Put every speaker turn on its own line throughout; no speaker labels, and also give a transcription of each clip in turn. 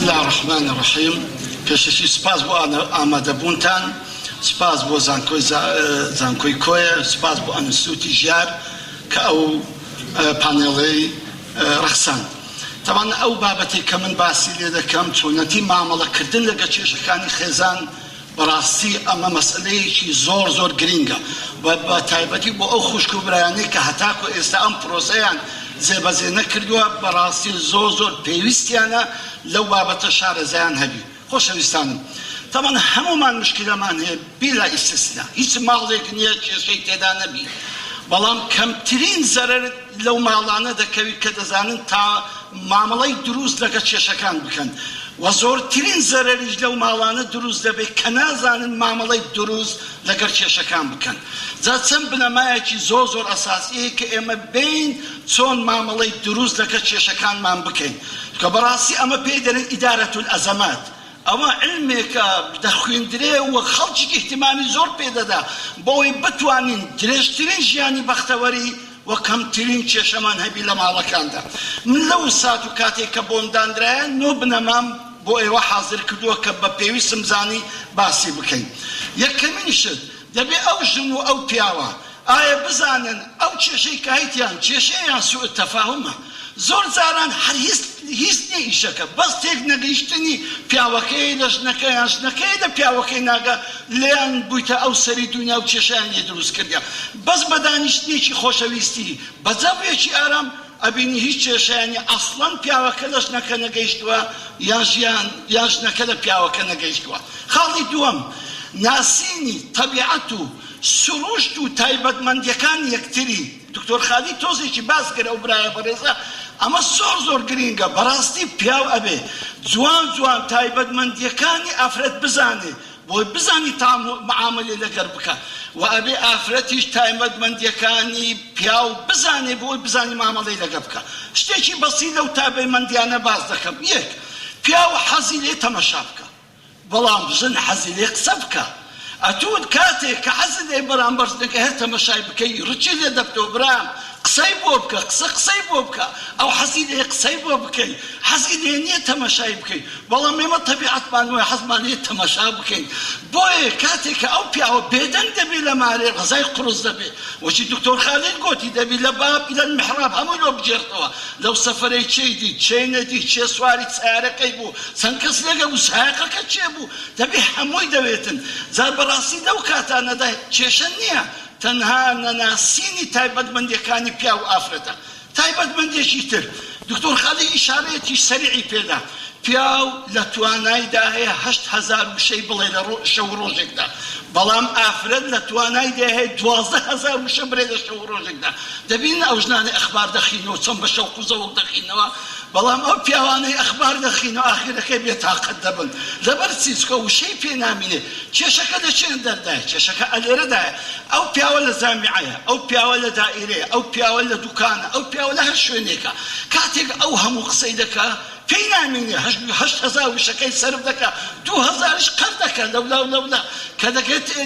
الله الرحمن الرحيم. پێشەکی سپاس بۆ ئامادەبوونتان، سپاس بۆ زانکۆی کۆیە، سپاس بۆ ئەنستوتی ژیار کە ئەو پانێڵەی ڕەخسان. تەمان ئەو بابەتێک کە من باسی لێ دەکەم چۆنەتی مامەڵەکردن لەگە کێشەکانی خێزان بەڕاستی ئەمە مەسئلەیەکی زۆر زۆر گرینگە بە تایبەتی بۆ ئەو خوشک و برایانەی کە هەتاکو ئێستا ئەم پرۆسەیان زێبەزێ نەکردووە، بەڕاستی زۆر زۆر پێویستیانە لەو بابەتە شارەزایان هەبی. خۆشەویستانم، تەمان هەمومان مشکلەمان هەیە بیلا ئیستثنا، هیچ ماڵێک نییە کێشەی تێدا نەبی، بەڵام کەمترین زەرەر لەو ماڵانە دەکەوی کە دەزانن تا مامەڵەی دروست لەگە کێشەکان بکەن، و زۆرترین زەرەریش لەو ماڵانە دروست دەبێت کە نازانن مامەڵەی دروست لەگەر کێشەکان بکەن. جا چەند بنەمایەکی زۆر زۆر ئەساسیەیە کە ئێمە بین چۆن مامەڵەی دروست لەگە کێشەکانمان بکەین، کە بەڕاستی ئەمە پێی دەرێت ئیدارەت الئەزەمات. ئەوە علمێکە دەخوێندرێ و خەڵکی احتیمامی زۆر پێدەدا بۆی بتوانین درێژترین ژیانی بەختەوەری و کەمترین کێشەمان هەبی لە ماڵەکاندا. من لەو سات و کاتێک کە بۆم دانرایە نۆ بنەمام بۆ ئێوە حاضر کردووە کە بە پێویستم زانی باسی بکەین. یەکەمینشت دەبێ ئەو ژن و ئەو پیاوە ئایا بزانن ئەو کێشەی کە هەیتیان کێشەیان سوء تەفاهومە. زۆر جاران هەر هیچ نیە ئیشەکە، بەس تێک نەگەیشتنی پیاوەکەی لە ژنەکە یان ژنەکەی لە پیاوەکەی ناگە لێیان بوویتە ئەو سەری دنیا و کێشەیان لێ دروست کردیا. بەس بە دانیشتنێکی خۆشەویستی بە جەوێکی ئارام ئەبینی هیچ کێشەیانی ئەسڵەن پیاوەکە لە ژنەکە نەگەیشتووە یان ژنەکە لە پیاوەکە نەگەیشتووە. خاڵی دووەم، ناسینی تەبیعەت و سروشت و تایبەتمەندیەکانی یەکتری. دکتۆر خالی تۆزێکی باس کرد ئەو برایە بەڕێزە، ئەمە زۆر زۆر گرینگە. بەڕاستی پیاو ئەبێ جوان جوان تایبەتمەندیەکانی ئافرەت بزانێ بۆی بزانی تا معاملێ لەگەر بکە، و ئەبێ ئافرەتیش تایبەتمەندیەکانی پیاو بزانێ بۆی بزانی معاملەی لەگە بکە. شتێکی بەسیط لەو تایبەتمەندیانە باس دەکەم. یەک، پیاو حەزی لێ تەمەشا بکە، بەڵام ژن حەزی لێ قسە بکە. ئەتوت کاتێک کە حەزی لێ بەرامبەر ژنەکە هەر تەمەشای بکەی ڕچی لێ دەبتەوە برام قسەی بۆ بکە، قسەی بۆ بکە، ئەو حەزی لێ قسەی بۆ بکەی، حەزی لێ نییە تەمەشای بکەی، بەڵام ئێمە تەبیعەتمان وایە حەزمان لێ تەمەشا بکەین. بۆیە کاتێک کە ئەو پیاوە بێدەنگ دەبێ لە مارێ غەزای قڕز دەبێ، وەچی دکتۆر خالید گوتی دەبی لە باب لە محراب هەمووی لۆ بجێرتەوە، لەو سەفەرەی چێی دی چێی نەدی چێ سواری سیارەکەی بوو چەند کەس لەگە بوو سایقەکە چێ بوو دەبێ هەمووی دەوێتن. جا بەڕاستی لەو کاتانەدا کێشە نییە، تەنها نەناسینی تایبەتمەندیەکانی پیا و ئافرەتە. تایبەتمەندێکی تر دکتۆر خالی ئیشارەیەکی سەریعی پێدا، پیاو لە توانایدا هەیە 8,000 وشەی بڵێ لە شەو ڕۆژێکدا، بەڵام ئافرەت لە توانایدا هەیە 12,000 وشە برێ لە شەو ڕۆژێکدا. دەبینە ئەو ژنانە ئەخبار دەخینەوە چەند بە شەو قوزەوە دەخینەوە، بەڵام ئەو پیاوانەی ئەخبار دەخینەوە ئاخیرەکەی بێتاقەت دەبن. لەبەر چیچکە وشەی پێ نامینێ. کێشەکە لە چێن دەردایە؟ کێشەکە ئەلێرەدایە. ئەو پیاوە لە جامیعەیە، ئەو پیاوە لە دائیرەیە، ئەو پیاوە لە دوکانە، ئەو پیاوە لە هەر شوێنێکە. کاتێک ئەو هەموو قسەی دەکا پێی نامینێ 8,000 وشەکەی سەرف دەکا، 2,000ش قەر دەکە لەولا کە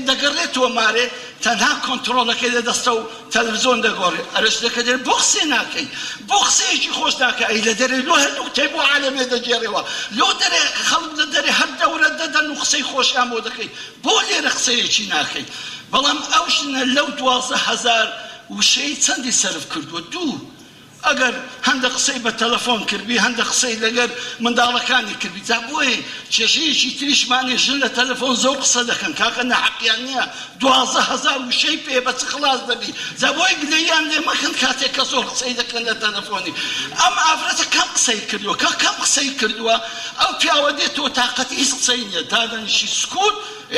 دەگەڕێتەوە مارێ تەنها کۆنتڕۆڵەکەی لەدەستە و تەلەڤیزۆن دەگۆڕێ. ئەرشتەکە دێت بۆ قسێ ناکەی، بۆ قسەیەکی خۆش ناکە، ئەی لە دەرێ لۆ هەر نوکتەی بۆ عالەمێ دەجێڕێەوە، لۆ دەرێ خەڵک لە دەرێ هەر دەورە دەدەن و قسەی خۆشیان بۆ دەکەی، بۆ لێرە قسەیەکی ناکەی. بەڵام ئەو ژنە لەو 12,000 وشەی چەندی سەرف کردووە؟ 2. ئەگەر هەندە قسەی بە تەلەفۆن کردبی، هەندە قسەی لەگەر منداڵەکانی کردبی، جا بۆیە کێشەیەکی تریشمانی ژن لە تەلەفۆن زۆر قسە دەکەن، کاکە نەحەقیان نییە، 12,000 وشەی پێ بە چ خلاص دەبی. جا بۆی گلەیان لێ مەکەن کاتێک کە زۆر قسەی دەکەن لە تەلەفۆنی. ئەم ئافرەتە کەم قسەی کردووە، کەم قسەی کردووە، ئەو پیاوە دێتەوە تاقەتی هیچ قسەی نییە، دادەنیشی سکوت،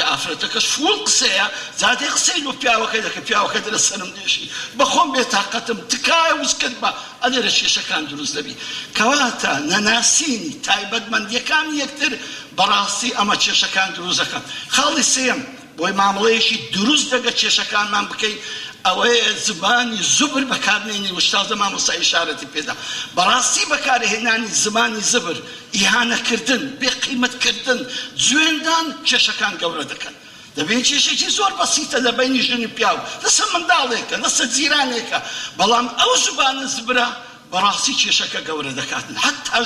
ئافرەتەکەش فول قسەیە، زادێ قسەی لۆ پیاوەکەی دەکە، پیاوەکە دەرە سەرم دێشی بەخۆم بێتاقەتم تکایە وزکرد بە ئەلێرە کێشەکان دروست دەبی. کەواتە نەناسینی تایبەتمەندیەکانی یەکتر بەڕاستی ئەمە کێشەکان دروست دەکەن. خاڵی سێم بۆی مامەڵەیەکی دروست دەگە کێشەکانمان بکەین ئەوەیە زمانی زوبر بەکارهێنی وشتازە مامۆستا ئیشارەتی پێدا. بەڕاستی بەکارهێنانی زمانی زبر، ئیهانەکردن، بێقیمەتکردن، جوێندان کێشەکان گەورە دەکەن. دەبێت کێشێکی زۆر بەسیتە لە بینی ژنی پیاو، لەسەر منداڵێکە، لەسەر جیرانێکە، بەڵام ئەو زبانە زبرە بەڕاستی کێشەکە گەورە دەکاتن حتا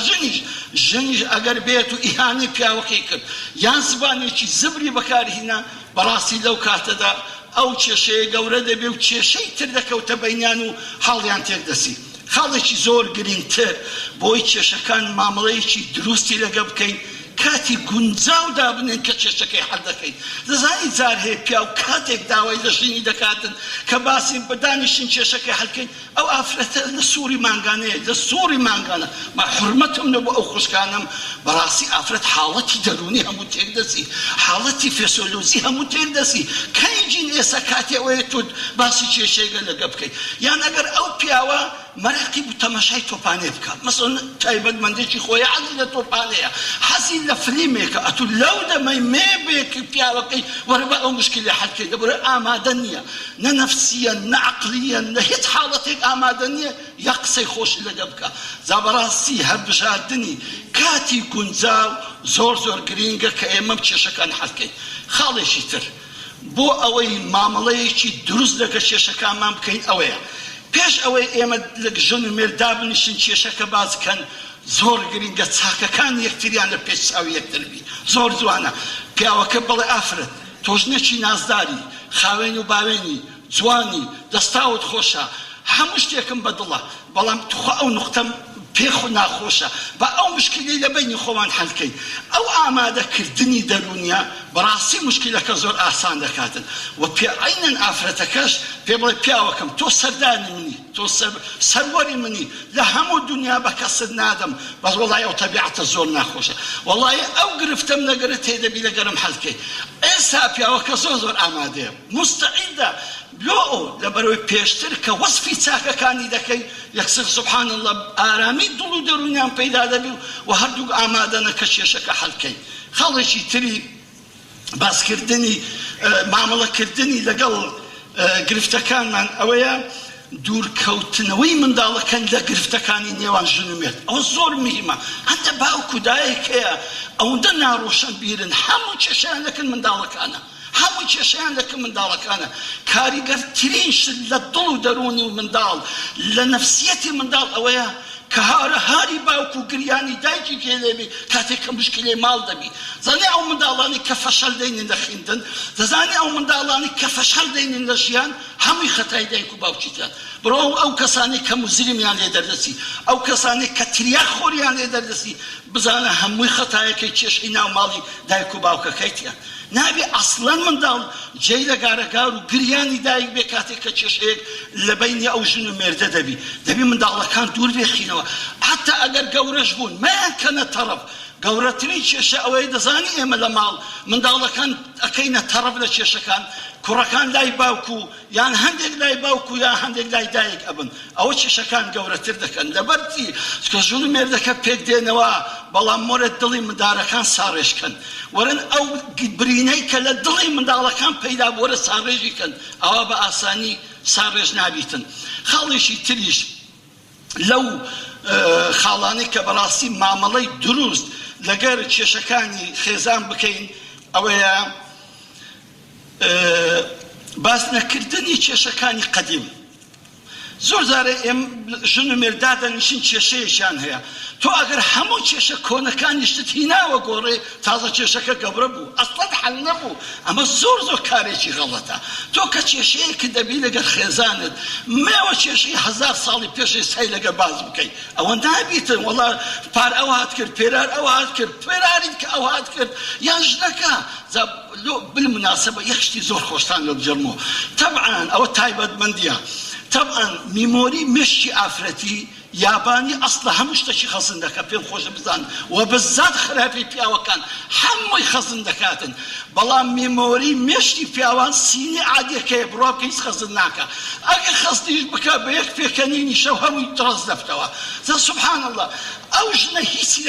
ژنیش ئەگەر بێت و ئیهانەی پیاوەکەی کرد یان زبانێکی زبری بەکارهێنا بەڕاستی لەو کاتەدا ئەو کێشەیە گەورە دەبێ و کێشەی تر دەکەوتە بەینیان و حاڵیان تێکدەسی خاڵێکی زۆر گرنگتر بۆی کێشەکان مامەڵەیەکی دروستی لەگە بکەین کاتی گونجاو دابنێن کە کێشەکەی حەل دەکەین دەزانی جار هەیە پیاو کاتێک داوای لە ژینی دەکاتن کە باسی بەدانیشتن کێشەکەی حەلکەین ئەو ئافرەتە لە سووری مانگانەیە لە سووری مانگانە ما حورمەتم لە بۆ ئەو خوشکانم بەڕاستی ئافرەت حاڵەتی دەرونی هەموو تێکدەسی حاڵەتی فێسۆلۆزی هەموو تێکدەسی کەیجین ئێستا کاتێ ئەوەیە تۆ باسی کێشەیەگە لەگە بکەیت یان ئەگەر ئەو پیاوە مەراقی بوو تەماشای تۆپانێ بکات مەسەڵەن تایبەتمەندێکی خۆی حەزی لە تۆپانەیە حەزی لە فلیمێکە ئەتو لەو دەمەی مێبێک پیاوەکەی وەرە بە ئەو مشکلی حەلکەی دەبڕێ ئامادە نییە نە نەفسیە نە عەقلیە نە هیچ حاڵەتێک ئامادە نییە یا قسەی خۆشی لەگە بکە جا بەڕاستی هەڵبژاردننی کاتی گونجاو زۆر گرینگە کە ئێمە کێشەکان حەلکەین خاڵێکی تر بۆ ئەوەی مامەڵەیەکی دروست لەگە کێشەکانمان بکەین ئەوەیە پێش ئەوەی ئێمە لە ژن و مێردا بنیشن کێشەکە بازکەن زۆر گرینگە چاکەکان یەکتریان لە پێش چاوی یەکتربی زۆر جوانە پیاوەکە بڵێ ئافرەت تۆژنێکی نازداری خاوێن و باوێنی جوانی دەستاوت خۆشە هەموو شتێکم بەدڵە بەڵام توخوا ئەو نوختەم پێخۆ ناخۆشە بە ئەو مشکلی لە بینی خۆمان حەلکەین ئەو ئامادەکردنی دەرونیە بەڕاستی مشکلەکە زۆر ئاسان دەکاتن و پێعینەن ئافرەتەکەش پێ بڵێ پیاوەکەم تۆ سەردانی منی تۆ سەروەری منی لە هەموو دنیا بە کەست نادەم بەس وەڵای ئەو تەبیعەتە زۆر ناخۆشە وەڵای ئەو گرفتەم نەگەرە تێدەبی لەگەرم حەلکەی ئێستا پیاوەکە زۆر ئامادەیە مستعیدە لۆ لەبەرەوەی پێشتر کە وەسفی چاکەکانی دەکەی یەکسەر سوبحان الله ئارامی دڵ و دەرونیان پەیدا دەبی و هەردوو ئامادەنە کە کێشەکە حەلکەی خاڵێکی تری باسکردنی مامەڵەکردنی لەگەڵ گرفتەکانمان ئەوەیە دوورکەوتنەوەی منداڵەکان لە گرفتەکانی نێوان ژن و مێرد ئەوە زۆر مهمە هەندە باوکو دایک هەیە ئەوەندە ناڕۆشن بیرن هەموو کێشەیان لەکن منداڵەکانە هەموو کێشەیان لەکن منداڵەکانە کاریگەرترین شت لە دڵ و دەرونی منداڵ لە نەفسیەتی منداڵ ئەوەیە کە هاری باوکو گریانی دایکی کێلێبی کاتێک کە مشکلێ ماڵ دەبی زانێ ئەو منداڵانی کە فەشەل دەینن لە خوێندن دەزانێ ئەو منداڵانی کە فەشەل دەینن لە ژیان هەمووی خەتای دایک و باوکیتان بڕۆ ئەو کەسانی کە موزلمیان لێ دەردەسی ئەو کەسانی کە تریا خۆریان لێ دەردەسی بزانە هەمووی خەتایەکەی کێشەی ناو ماڵی دایک و باوکەکەیتیان نابێ ئەسڵەن منداڵ جێی لە گارەگار و گریانی دایک بێ کاتێک کە کێشەیەک لە بینی ئەو ژن و مێردە دەبی منداڵەکان دوور بێخینەوە حتا ئەگەر گەورەش بوون مەیان کەنە تەڕەف گەورەترین کێشە ئەوەی دەزانی ئێمە لە ماڵ منداڵەکان ئەکەینە تەڕەف لە کێشەکان کوڕەکان لای باوکو یان هەندێک لای باوکو یان هەندێک لای دایک ئەبن ئەوە کێشەکان گەورەتر دەکەن لەبەرچی کە ژن و مێردەکە پێک دێنەوە بەڵام مۆرە دڵی منداڵەکان ساڕێژکەن وەرن ئەو برینەی کە لە دڵی منداڵەکان پەیدا بۆرە ساڕێژیکەن ئەوە بە ئاسانی ساڕێژ نابیتن خاڵێکی تریش لەو خاڵانەی کە بەڕاستی مامەڵەی دروست لەگەر کێشەکانی خێزان بکەین ئەوەیە باس نەکردنی کێشەکانی قەدیم زۆر جارێ ئێم ژن و مێردا دەنیشن کێشەیەکیان هەیە تۆ ئەگەر هەموو کێشە کۆنەکانی شتت هیناوە گۆڕێ تازە کێشەکە گەورە بوو ئەسڵەن حەل نەبوو ئەمە زۆر کارێکی غەڵەتە تۆ کە کێشەیەکی دەبی لەگەر خێزانت مێوە کێشەی 1000 ساڵی پێشی سەی لەگە باز بکەیت ئەوە نابیتن وەڵا پار ئەو هات کرد پێرار ئەو هات کرد پێراریت کە ئەو هات کرد یان ژنەکە بالمناسبە یەک شتی زۆر خۆشتان لە بجەرمەوە تەبعاً ئەوە تایبەتمەندیە طبعا میمۆری مشتی ئافرەتی یابانی ئەسڵە هەموو شتێکی خەزن دەکات پێم خۆشە بزان و بەزات خراپی پیاوەکان هەمووی خەزن دەکاتن بەڵام میمۆری مشتی پیاوان سینی عادیەکەیە بڕوا بکە هیچ خەزن ناکە ئەگەر خەزنیش بکە بە یەک پێکەنینی شەو هەمووی دڕەز دەفتەوە سبحان الله ئەو ژنە هیچی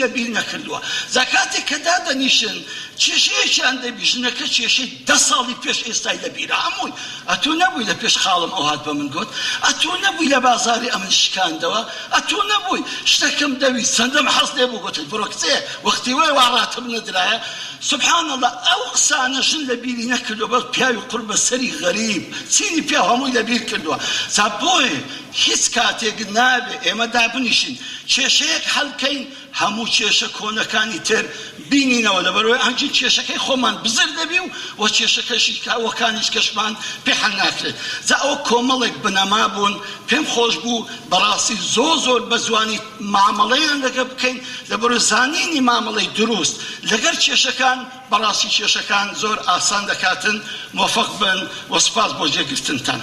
لەبیر نەکردووە زەکاتێک کە دادەنیشن کێشەیەکیان دەبی ژنەکە کێشەی 10 ساڵی پێش ئێستای لەبیرە هەمووی ئەتۆ نەبووی لە پێش خاڵم ئەو هات بە من گوت ئەتۆ نەبووی لە بازاری ئەمن شکاندەوە ئەتۆ نەبووی شتێکم دەوی چەندەم حەز لێ بوو گوتت بڕۆ کچێ وەختی وێ واڕاتم نەدرایە سبحان الله ئەو قسانە ژن لەبیری نەکردووە بەڵ پیاوی قوربە سەری غەریب چینی پیا هەمووی لەبیر کردووە جا بۆیە هیچ کاتێک نابێ ئێمە دابنیشین کێشەیەک هەڵکەین هەموو کێشە کۆنەکانی تر بینینەوە لەبەرەوەی ئەنجین کێشەکەی خۆمان بزر دەبی و کێشەکەشی کاوەکانیش کەشمان پێ حەل ناکرێت جا ئەوە کۆمەڵێک بنەما بوون پێم خۆش بوو بەڕاستی زۆر بە جوانی مامەڵەیان لەگە بکەین لەبەرەوەی زانینی مامەڵەی دروست لەگەر کێشەکان بەڕاستی کێشەکان زۆر ئاسان دەکاتن موفق بن و سپاس بۆ جێگرتنتان